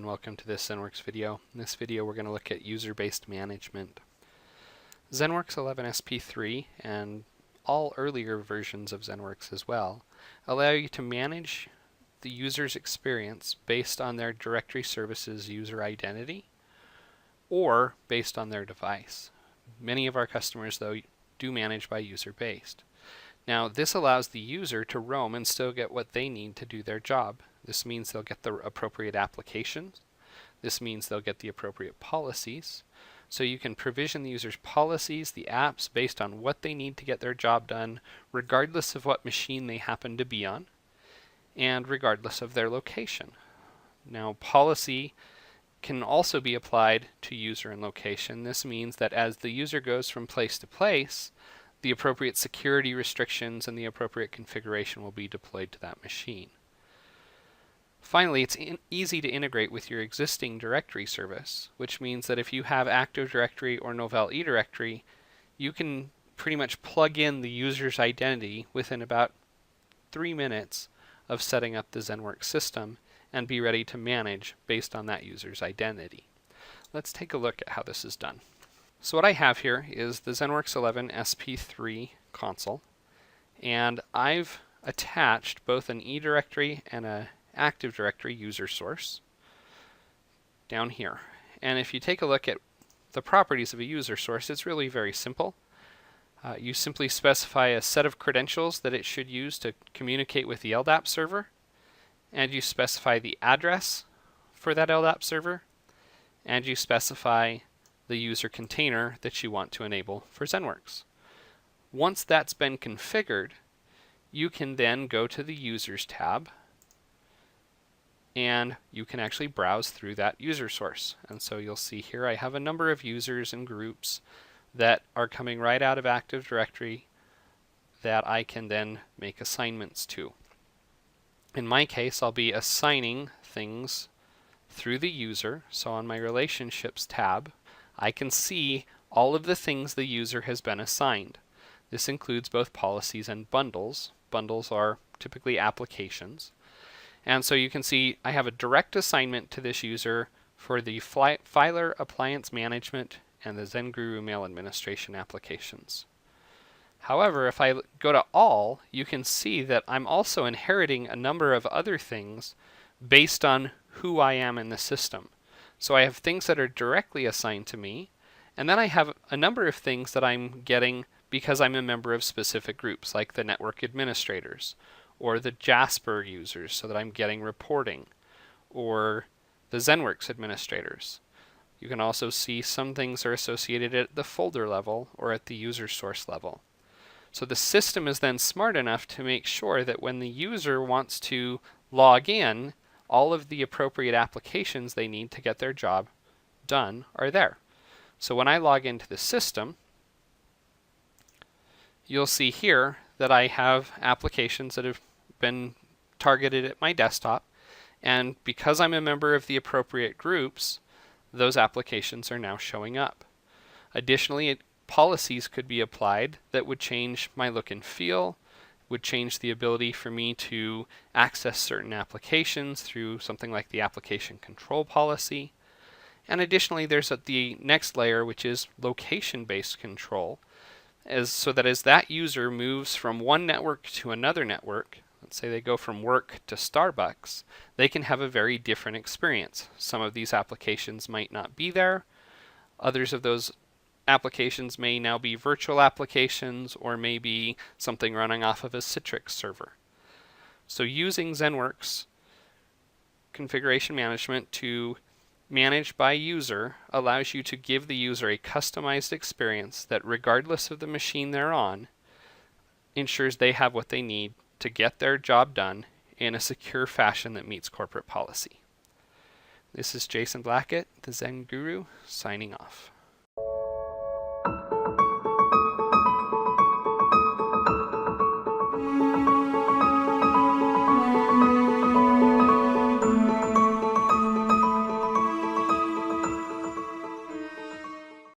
welcome to this ZENworks video. In this video we're going to look at user-based management. ZENworks 11 SP3 and all earlier versions of ZENworks as well allow you to manage the user's experience based on their directory services user identity or based on their device. Many of our customers though do manage by user-based. Now this allows the user to roam and still get what they need to do their job. This means they'll get the appropriate applications. This means they'll get the appropriate policies. So you can provision the user's policies, the apps, based on what they need to get their job done, regardless of what machine they happen to be on, and regardless of their location. Now policy can also be applied to user and location. This means that as the user goes from place to place, the appropriate security restrictions and the appropriate configuration will be deployed to that machine. Finally, it's easy to integrate with your existing directory service, which means that if you have Active Directory or Novell eDirectory, you can pretty much plug in the user's identity within about 3 minutes of setting up the ZENworks system and be ready to manage based on that user's identity. Let's take a look at how this is done. So what I have here is the ZENworks 11 SP3 console, and I've attached both an eDirectory and a Active Directory user source down here. And if you take a look at the properties of a user source, it's really very simple. You simply specify a set of credentials that it should use to communicate with the LDAP server, and you specify the address for that LDAP server, and you specify the user container that you want to enable for ZENworks. Once that's been configured, you can then go to the Users tab and you can actually browse through that user source. And so you'll see here I have a number of users and groups that are coming right out of Active Directory that I can then make assignments to. In my case, I'll be assigning things through the user. So on my Relationships tab, I can see all of the things the user has been assigned. This includes both policies and bundles. Bundles are typically applications. And so you can see I have a direct assignment to this user for the Filer Appliance Management and the ZenGuru Mail Administration applications. However, if I go to All, you can see that I'm also inheriting a number of other things based on who I am in the system. So I have things that are directly assigned to me, and then I have a number of things that I'm getting because I'm a member of specific groups, like the network administrators, or the Jasper users, so that I'm getting reporting, or the ZENworks administrators. You can also see some things are associated at the folder level or at the user source level. So the system is then smart enough to make sure that when the user wants to log in, all of the appropriate applications they need to get their job done are there. So when I log into the system, you'll see here that I have applications that have been targeted at my desktop, and because I'm a member of the appropriate groups, those applications are now showing up. Additionally, policies could be applied that would change my look and feel, would change the ability for me to access certain applications through something like the application control policy. And additionally, there's the next layer, which is location-based control, so that as that user moves from one network to another network, let's say they go from work to Starbucks, they can have a very different experience. Some of these applications might not be there. Others of those applications may now be virtual applications or maybe something running off of a Citrix server. So using ZENworks configuration management to manage by user allows you to give the user a customized experience that, regardless of the machine they're on, ensures they have what they need to get their job done in a secure fashion that meets corporate policy. This is Jason Blackett, the Zen Guru, signing off.